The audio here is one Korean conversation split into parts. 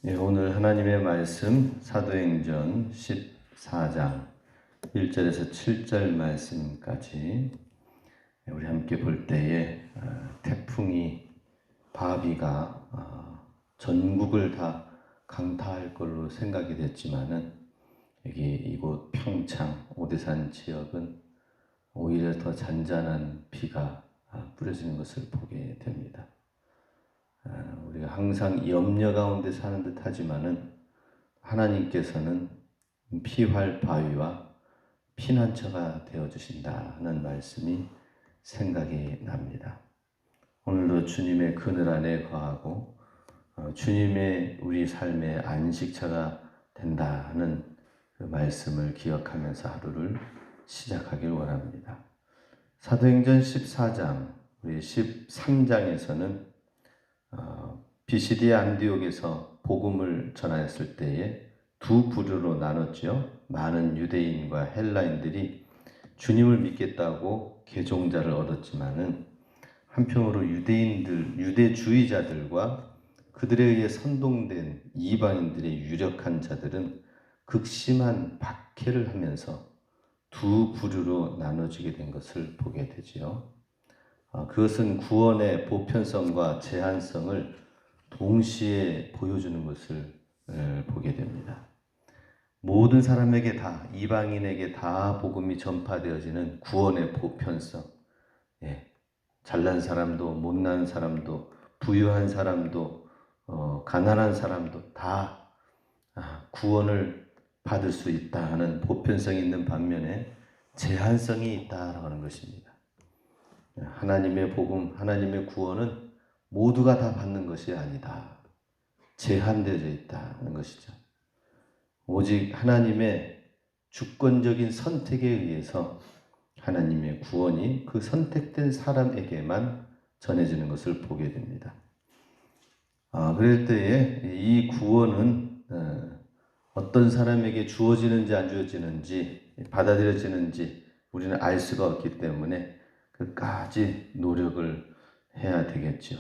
예, 오늘 하나님의 말씀 사도행전 14장 1절에서 7절 말씀까지 우리 함께 볼 때에 태풍이 바비가 전국을 다 강타할 걸로 생각이 됐지만은 여기 이곳 평창 오대산 지역은 오히려 더 잔잔한 비가 뿌려지는 것을 보게 됩니다. 우리가 항상 염려 가운데 사는 듯 하지만은 하나님께서는 피할 바위와 피난처가 되어주신다 하는 말씀이 생각이 납니다. 오늘도 주님의 그늘 안에 거하고 주님의 우리 삶의 안식처가 된다 하는 그 말씀을 기억하면서 하루를 시작하길 원합니다. 사도행전 14장, 우리 13장에서는 비시디아 안디옥에서 복음을 전하였을 때에 두 부류로 나눴죠. 많은 유대인과 헬라인들이 주님을 믿겠다고 개종자를 얻었지만은 한편으로 유대주의자들과 그들에 의해 선동된 이방인들의 유력한 자들은 극심한 박해를 하면서 두 부류로 나눠지게 된 것을 보게 되지요. 그것은 구원의 보편성과 제한성을 동시에 보여주는 것을 보게 됩니다. 모든 사람에게 다, 이방인에게 다 복음이 전파되어지는 구원의 보편성. 잘난 사람도, 못난 사람도, 부유한 사람도, 가난한 사람도 다 구원을 받을 수 있다 하는 보편성이 있는 반면에 제한성이 있다라고 하는 것입니다. 하나님의 복음, 하나님의 구원은 모두가 다 받는 것이 아니다. 제한되어져 있다는 것이죠. 오직 하나님의 주권적인 선택에 의해서 하나님의 구원이 그 선택된 사람에게만 전해지는 것을 보게 됩니다. 그럴 때에 이 구원은 어떤 사람에게 주어지는지 안 주어지는지 받아들여지는지 우리는 알 수가 없기 때문에 끝까지 노력을 해야 되겠죠.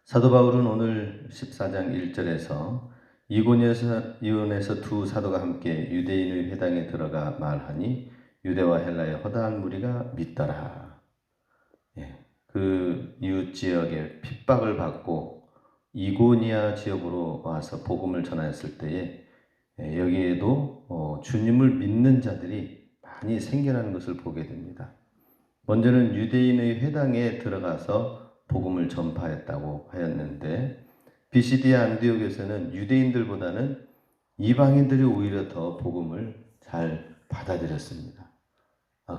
사도 바울은 오늘 14장 1절에서 이곤에서 두 사도가 함께 유대인의 회당에 들어가 말하니 유대와 헬라의 허다한 무리가 믿더라. 그 이웃 지역에 핍박을 받고 이고니아 지역으로 와서 복음을 전하였을 때에 여기에도 주님을 믿는 자들이 많이 생겨나는 것을 보게 됩니다. 먼저는 유대인의 회당에 들어가서 복음을 전파했다고 하였는데 비시디아 안디옥에서는 유대인들보다는 이방인들이 오히려 더 복음을 잘 받아들였습니다.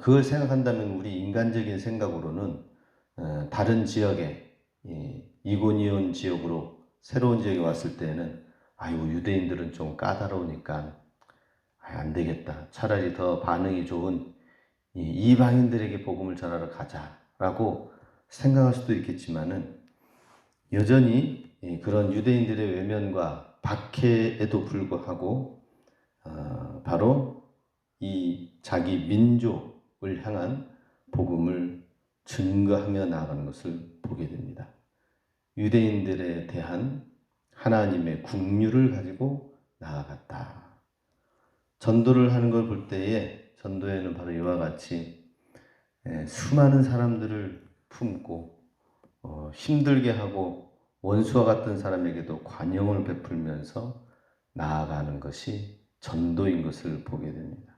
그걸 생각한다면 우리 인간적인 생각으로는 다른 지역에 이고니온 지역으로 새로운 지역에 왔을 때는 유대인들은 좀 까다로우니까 안 되겠다. 차라리 더 반응이 좋은 이방인들에게 복음을 전하러 가자라고 생각할 수도 있겠지만은 여전히 그런 유대인들의 외면과 박해에도 불구하고 바로 이 자기 민족을 향한 복음을 증거하며 나아가는 것을 보게 됩니다. 유대인들에 대한 하나님의 국률을 가지고 나아갔다. 전도를 하는 걸 볼 때에 전도에는 바로 이와 같이 수많은 사람들을 품고 힘들게 하고 원수와 같은 사람에게도 관용을 베풀면서 나아가는 것이 전도인 것을 보게 됩니다.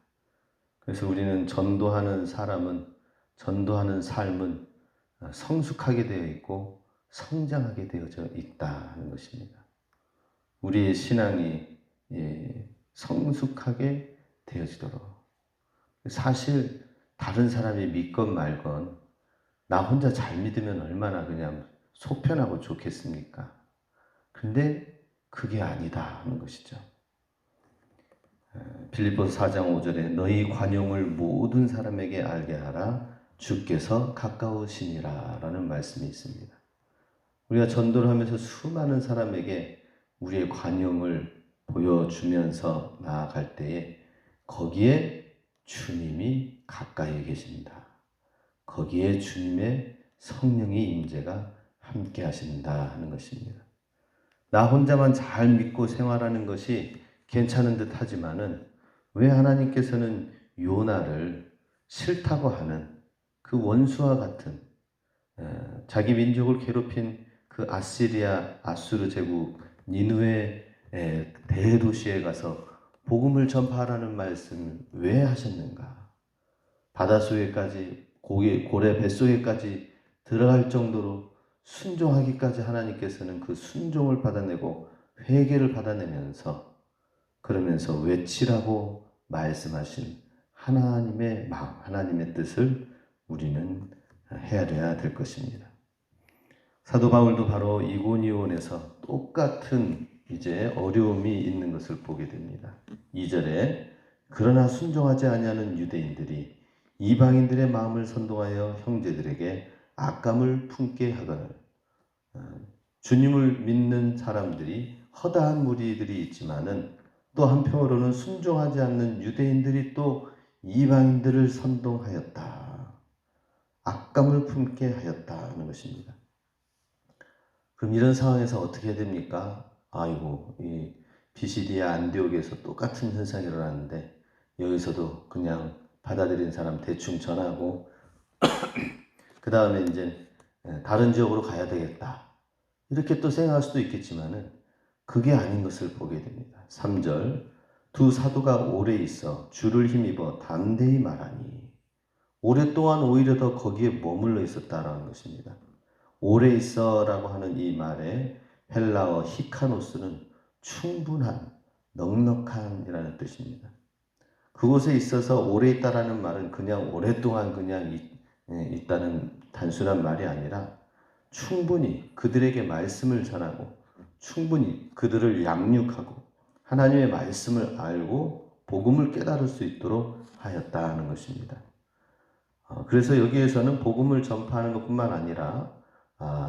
그래서 우리는 전도하는 삶은 성숙하게 되어 있고 성장하게 되어져 있다는 것입니다. 우리의 신앙이 성숙하게 되어지도록. 사실 다른 사람이 믿건 말건 나 혼자 잘 믿으면 얼마나 그냥 속편하고 좋겠습니까? 근데 그게 아니다 하는 것이죠. 빌립보서 4장 5절에 너희 관용을 모든 사람에게 알게 하라 주께서 가까우시니라 라는 말씀이 있습니다. 우리가 전도를 하면서 수많은 사람에게 우리의 관용을 보여주면서 나아갈 때에 거기에 주님이 가까이 계신다. 거기에 주님의 성령의 임재가 함께 하신다 하는 것입니다. 나 혼자만 잘 믿고 생활하는 것이 괜찮은 듯 하지만은 왜 하나님께서는 요나를 싫다고 하는 그 원수와 같은 자기 민족을 괴롭힌 그 아시리아 아수르 제국 니느웨 대도시에 가서 복음을 전파하라는 말씀을 왜 하셨는가? 바닷속에까지 고래 뱃속에까지 들어갈 정도로 순종하기까지 하나님께서는 그 순종을 받아내고 회개를 받아내면서 그러면서 외치라고 말씀하신 하나님의 마음, 하나님의 뜻을 우리는 헤아려야 될 것입니다. 사도 바울도 바로 이고니온에서 똑같은 이제 어려움이 있는 것을 보게 됩니다. 2절에 그러나 순종하지 아니하는 유대인들이 이방인들의 마음을 선동하여 형제들에게 악감을 품게 하거늘. 주님을 믿는 사람들이 허다한 무리들이 있지만은 또 한편으로는 순종하지 않는 유대인들이 또 이방인들을 선동하였다. 악감을 품게 하였다 하는 것입니다. 그럼 이런 상황에서 어떻게 해야 됩니까? 아이고, 이 비시디아 안디옥에서 똑같은 현상이 일어났는데 여기서도 그냥 받아들인 사람 대충 전하고 그 다음에 이제 다른 지역으로 가야 되겠다. 이렇게 또 생각할 수도 있겠지만은 그게 아닌 것을 보게 됩니다. 3절 두 사도가 오래 있어 주를 힘입어 담대히 말하니 오랫동안 오히려 더 거기에 머물러 있었다라는 것입니다. 오래 있어라고 하는 이 말의 헬라어 히카노스는 충분한, 넉넉한이라는 뜻입니다. 그곳에 있어서 오래 있다라는 말은 그냥 오랫동안 그냥 있다는 단순한 말이 아니라 충분히 그들에게 말씀을 전하고 충분히 그들을 양육하고 하나님의 말씀을 알고 복음을 깨달을 수 있도록 하였다는 것입니다. 그래서 여기에서는 복음을 전파하는 것뿐만 아니라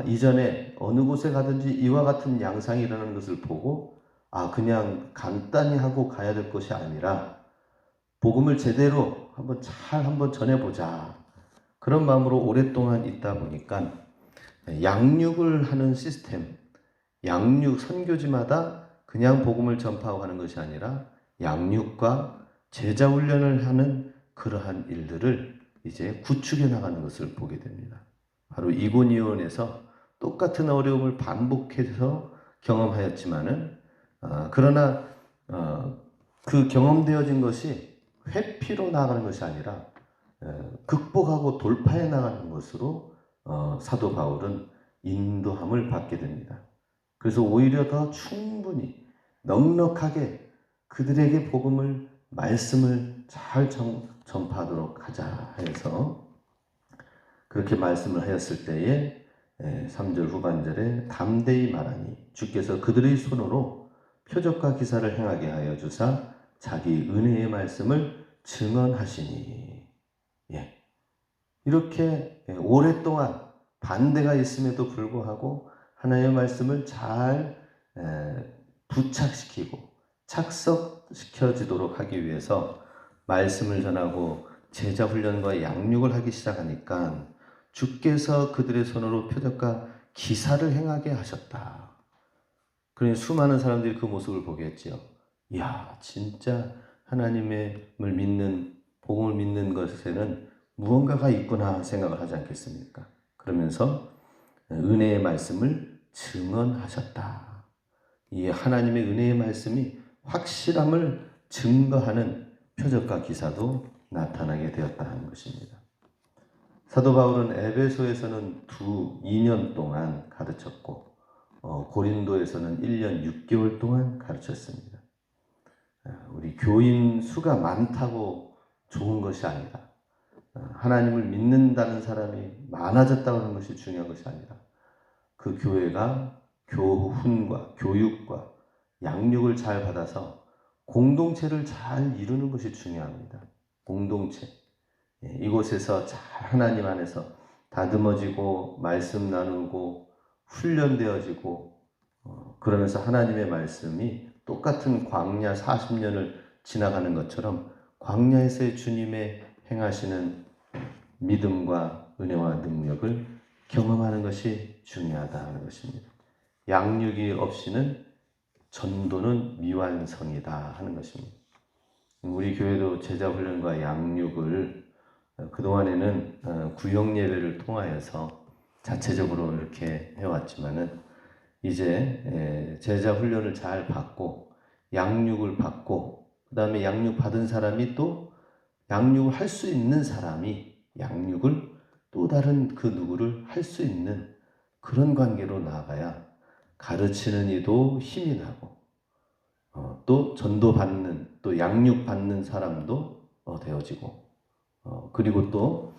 이전에 어느 곳에 가든지 이와 같은 양상이 일어나는 것을 보고 그냥 간단히 하고 가야 될 것이 아니라 복음을 제대로 한번 전해보자. 그런 마음으로 오랫동안 있다 보니까 양육을 하는 시스템, 양육 선교지마다 그냥 복음을 전파하고 하는 것이 아니라 양육과 제자 훈련을 하는 그러한 일들을 이제 구축해 나가는 것을 보게 됩니다. 바로 이고니온에서 똑같은 어려움을 반복해서 경험하였지만은 그러나 그 경험되어진 것이 회피로 나가는 것이 아니라 극복하고 돌파해 나가는 것으로 사도 바울은 인도함을 받게 됩니다. 그래서 오히려 더 충분히 넉넉하게 그들에게 복음을 말씀을 잘 전파하도록 하자 해서 그렇게 말씀을 하였을 때에 3절 후반절에 담대히 말하니 주께서 그들의 손으로 표적과 기사를 행하게 하여 주사 자기 은혜의 말씀을 증언하시니 이렇게 오랫동안 반대가 있음에도 불구하고 하나님의 말씀을 잘 부착시키고 착석시켜지도록 하기 위해서 말씀을 전하고 제자 훈련과 양육을 하기 시작하니까 주께서 그들의 손으로 표적과 기사를 행하게 하셨다. 그러니 수많은 사람들이 그 모습을 보겠지요. 이야, 진짜 하나님을 믿는, 복음을 믿는 것에는 무언가가 있구나 생각을 하지 않겠습니까? 그러면서 은혜의 말씀을 증언하셨다. 이 하나님의 은혜의 말씀이 확실함을 증거하는 표적과 기사도 나타나게 되었다는 것입니다. 사도 바울은 에베소에서는 2년 동안 가르쳤고 고린도에서는 1년 6개월 동안 가르쳤습니다. 우리 교인 수가 많다고 좋은 것이 아니라 하나님을 믿는다는 사람이 많아졌다고 하는 것이 중요한 것이 아니라 그 교회가 교훈과 교육과 양육을 잘 받아서 공동체를 잘 이루는 것이 중요합니다. 공동체. 이곳에서 잘 하나님 안에서 다듬어지고 말씀 나누고 훈련되어지고 그러면서 하나님의 말씀이 똑같은 광야 40년을 지나가는 것처럼 광야에서의 주님의 행하시는 믿음과 은혜와 능력을 경험하는 것이 중요하다는 것입니다. 양육이 없이는 전도는 미완성이다 하는 것입니다. 우리 교회도 제자훈련과 양육을 그동안에는 구역 예배를 통하여서 자체적으로 이렇게 해왔지만은 이제 제자 훈련을 잘 받고 양육을 받고 그 다음에 양육 받은 사람이 또 양육을 할 수 있는 사람이 양육을 또 다른 그 누구를 할 수 있는 그런 관계로 나아가야 가르치는 이도 힘이 나고 또 전도받는 또 양육받는 사람도 되어지고 그리고 또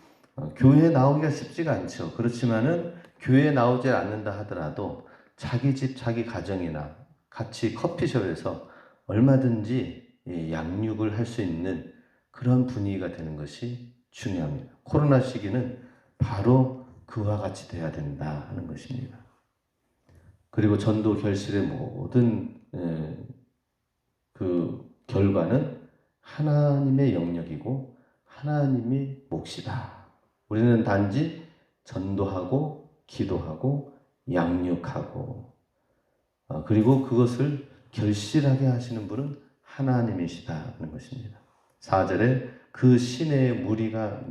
교회에 나오기가 쉽지가 않죠. 그렇지만은 교회에 나오지 않는다 하더라도 자기 집 자기 가정이나 같이 커피숍에서 얼마든지 양육을 할 수 있는 그런 분위기가 되는 것이 중요합니다. 코로나 시기는 바로 그와 같이 돼야 된다 하는 것입니다. 그리고 전도 결실의 모든 그 결과는 하나님의 영역이고 하나님의 몫이다. 우리는 단지 전도하고 기도하고 양육하고 그리고 그것을 결실하게 하시는 분은 하나님이시다 하는 것입니다. 4절에 그 시내의 무리가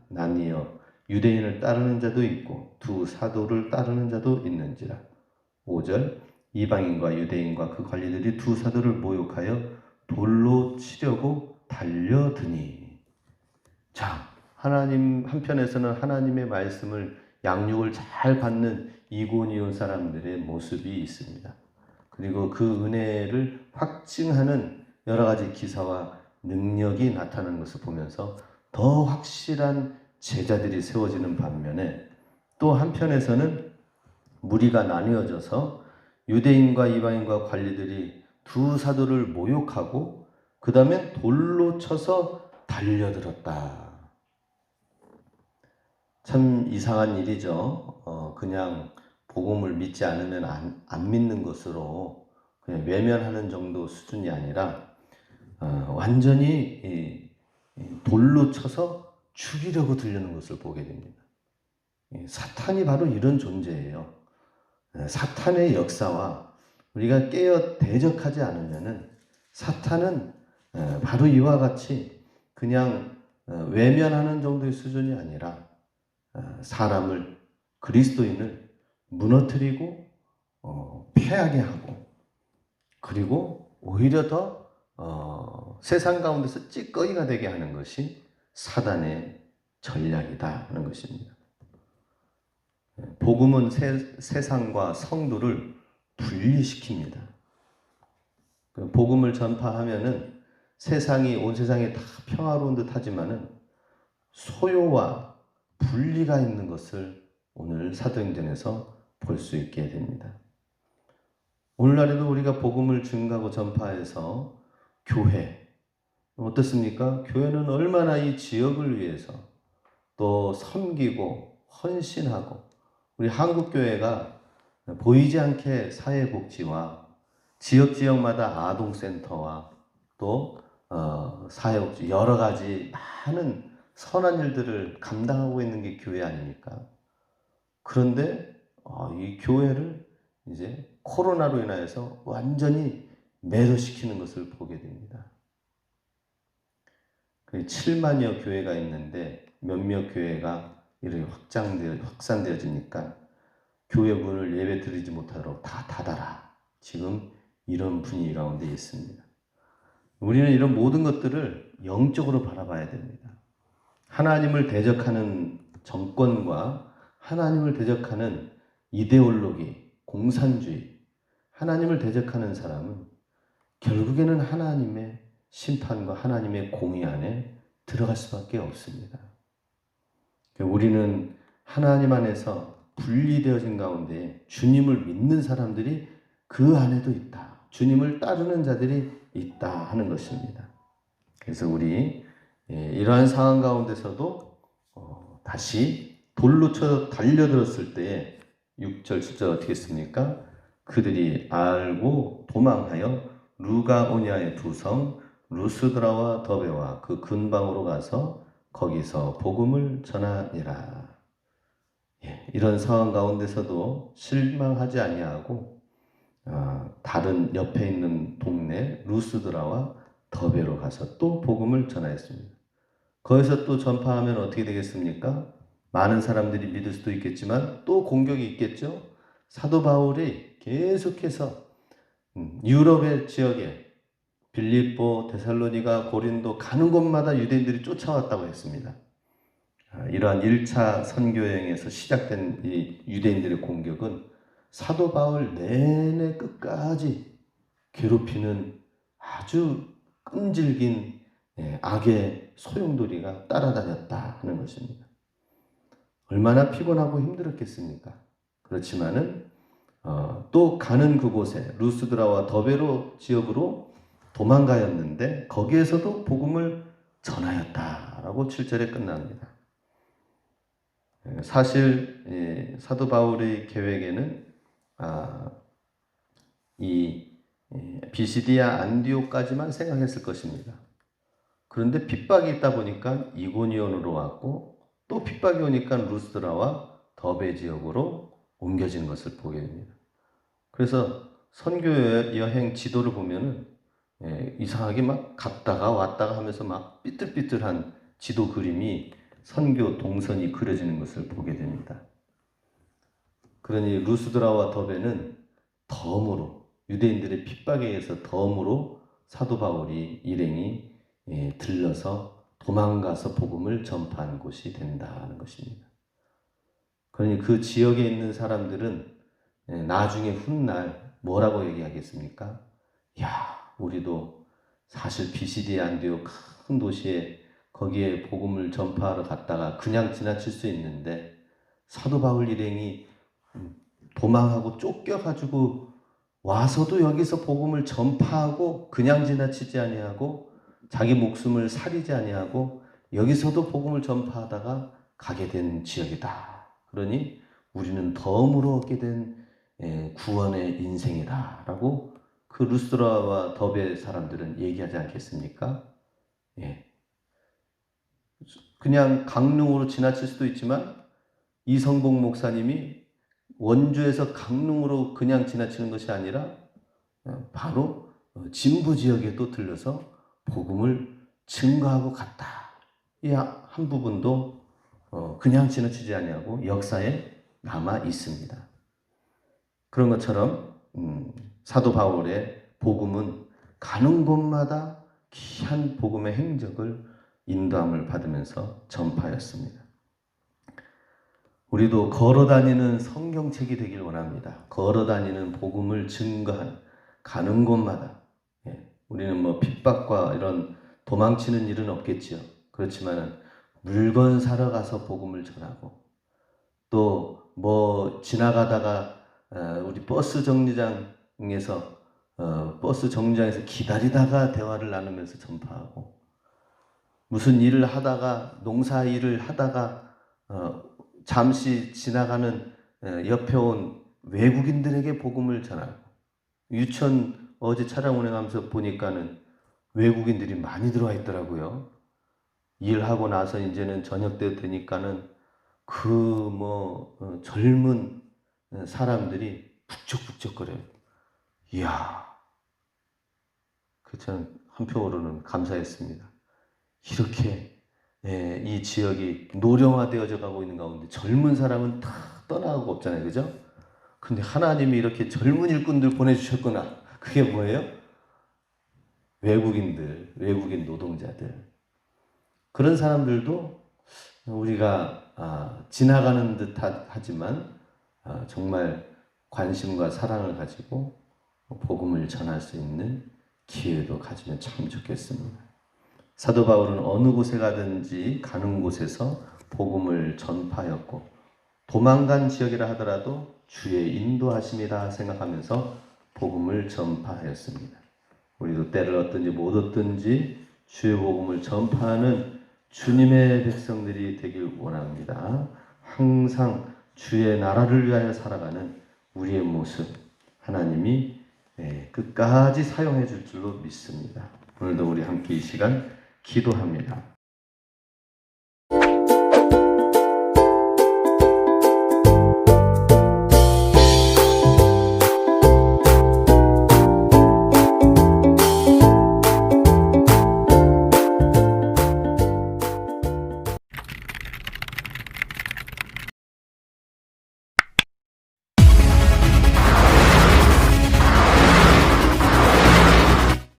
나뉘어 유대인을 따르는 자도 있고 두 사도를 따르는 자도 있는지라. 5절 이방인과 유대인과 그 관리들이 두 사도를 모욕하여 돌로 치려고 달려드니. 자, 하나님 한편에서는 하나님의 말씀을 양육을 잘 받는 이고니온 사람들의 모습이 있습니다. 그리고 그 은혜를 확증하는 여러 가지 기사와 능력이 나타나는 것을 보면서 더 확실한 제자들이 세워지는 반면에 또 한편에서는 무리가 나뉘어져서 유대인과 이방인과 관리들이 두 사도를 모욕하고 그 다음에 돌로 쳐서 달려들었다. 참 이상한 일이죠. 그냥 복음을 믿지 않으면 안 믿는 것으로 그냥 외면하는 정도 수준이 아니라 완전히 돌로 쳐서 죽이려고 들려는 것을 보게 됩니다. 사탄이 바로 이런 존재예요. 사탄의 역사와 우리가 깨어 대적하지 않으면은 사탄은 바로 이와 같이 그냥 외면하는 정도의 수준이 아니라 사람을 그리스도인을 무너뜨리고 패하게 하고 그리고 오히려 더 세상 가운데서 찌꺼기가 되게 하는 것이 사단의 전략이다 하는 것입니다. 복음은 세상과 성도를 분리시킵니다. 복음을 전파하면은 온 세상이 다 평화로운 듯 하지만은 소요와 분리가 있는 것을 오늘 사도행전에서 볼 수 있게 됩니다. 오늘날에도 우리가 복음을 증가하고 전파해서 교회 어떻습니까? 교회는 얼마나 이 지역을 위해서 또 섬기고 헌신하고 우리 한국교회가 보이지 않게 사회복지와 지역마다 아동센터와 또 사회복지 여러 가지 많은 선한 일들을 감당하고 있는 게 교회 아닙니까? 그런데 이 교회를 이제 코로나로 인하여서 완전히 매도시키는 것을 보게 됩니다. 7만여 교회가 있는데 몇몇 교회가 이렇게 확산되어지니까 교회 문을 예배 드리지 못하도록 다 닫아라. 지금 이런 분위기 가운데 있습니다. 우리는 이런 모든 것들을 영적으로 바라봐야 됩니다. 하나님을 대적하는 정권과 하나님을 대적하는 이데올로기, 공산주의, 하나님을 대적하는 사람은 결국에는 하나님의 심판과 하나님의 공의 안에 들어갈 수밖에 없습니다. 우리는 하나님 안에서 분리되어진 가운데 주님을 믿는 사람들이 그 안에도 있다. 주님을 따르는 자들이 있다 하는 것입니다. 그래서 우리 이러한 상황 가운데서도 다시 돌로 쳐 달려들었을 때에 6절 7절 어떻게 했습니까? 그들이 알고 도망하여 루가오니아의 두 성 루스드라와 더베와 그 근방으로 가서 거기서 복음을 전하니라. 이런 상황 가운데서도 실망하지 아니하고 다른 옆에 있는 동네 루스드라와 더베로 가서 또 복음을 전하였습니다. 거기서 또 전파하면 어떻게 되겠습니까? 많은 사람들이 믿을 수도 있겠지만 또 공격이 있겠죠? 사도 바울이 계속해서 유럽의 지역에 빌립보, 데살로니가, 고린도 가는 곳마다 유대인들이 쫓아왔다고 했습니다. 이러한 1차 선교 여행에서 시작된 이 유대인들의 공격은 사도 바울 내내 끝까지 괴롭히는 아주 끈질긴 악의 소용돌이가 따라다녔다 하는 것입니다. 얼마나 피곤하고 힘들었겠습니까? 그렇지만은 또 가는 그곳에 루스드라와 더베로 지역으로 도망가였는데 거기에서도 복음을 전하였다라고 7절에 끝납니다. 사실 사도 바울의 계획에는 이 비시디아 안디옥까지만 생각했을 것입니다. 그런데 핍박이 있다 보니까 이고니온으로 왔고 또 핍박이 오니까 루스드라와 더베 지역으로 옮겨진 것을 보게 됩니다. 그래서 선교 여행 지도를 보면은 이상하게 막 갔다가 왔다가 하면서 막 삐뚤삐뚤한 지도 그림이 선교 동선이 그려지는 것을 보게 됩니다. 그러니 루스드라와 더베는 덤으로 유대인들의 핍박에 의해서 덤으로 사도 바울이 일행이 들러서 도망가서 복음을 전파한 곳이 된다는 것입니다. 그러니 그 지역에 있는 사람들은 나중에 훗날 뭐라고 얘기하겠습니까? 야, 우리도 사실 비시디 안디옥 큰 도시에 거기에 복음을 전파하러 갔다가 그냥 지나칠 수 있는데 사도 바울 일행이 도망하고 쫓겨가지고 와서도 여기서 복음을 전파하고 그냥 지나치지 아니하고 자기 목숨을 살이지 아니하고 여기서도 복음을 전파하다가 가게 된 지역이다. 그러니 우리는 덤으로 얻게 된 구원의 인생이다라고 그 루스드라와 더베 사람들은 얘기하지 않겠습니까? 그냥 강릉으로 지나칠 수도 있지만 이성복 목사님이 원주에서 강릉으로 그냥 지나치는 것이 아니라 바로 진부 지역에도 들러서 복음을 증거하고 갔다. 이 한 부분도 그냥 지나치지 아니하고 역사에 남아 있습니다. 그런 것처럼 사도 바울의 복음은 가는 곳마다 귀한 복음의 행적을 인도함을 받으면서 전파했습니다. 우리도 걸어다니는 성경책이 되길 원합니다. 걸어다니는 복음을 증거하는 가는 곳마다 우리는 뭐 핍박과 이런 도망치는 일은 없겠지요. 그렇지만 물건 사러 가서 복음을 전하고 또 뭐 지나가다가 우리 버스 정류장에서 기다리다가 대화를 나누면서 전파하고 무슨 일을 하다가 농사 일을 하다가 잠시 지나가는 옆에 온 외국인들에게 복음을 전하고 유천 어제 차량 운행하면서 보니까는 외국인들이 많이 들어와 있더라고요. 일하고 나서 이제는 저녁 때 되니까는 젊은 사람들이 북적북적거려요. 이야, 저는 한편으로는 감사했습니다. 이렇게 이 지역이 노령화되어져 가고 있는 가운데 젊은 사람은 다 떠나가고 없잖아요. 그죠? 근데 하나님이 이렇게 젊은 일꾼들 보내주셨구나. 그게 뭐예요? 외국인 노동자들. 그런 사람들도 우리가 지나가는 듯 하지만 정말 관심과 사랑을 가지고 복음을 전할 수 있는 기회도 가지면 참 좋겠습니다. 사도 바울은 어느 곳에 가든지 가는 곳에서 복음을 전파하였고 도망간 지역이라 하더라도 주의 인도하심이라 생각하면서 복음을 전파하였습니다. 우리도 때를 얻든지 못 얻든지 주의 복음을 전파하는 주님의 백성들이 되길 원합니다. 항상 주의 나라를 위하여 살아가는 우리의 모습 하나님이 끝까지 사용해 줄 줄로 믿습니다. 오늘도 우리 함께 이 시간 기도합니다.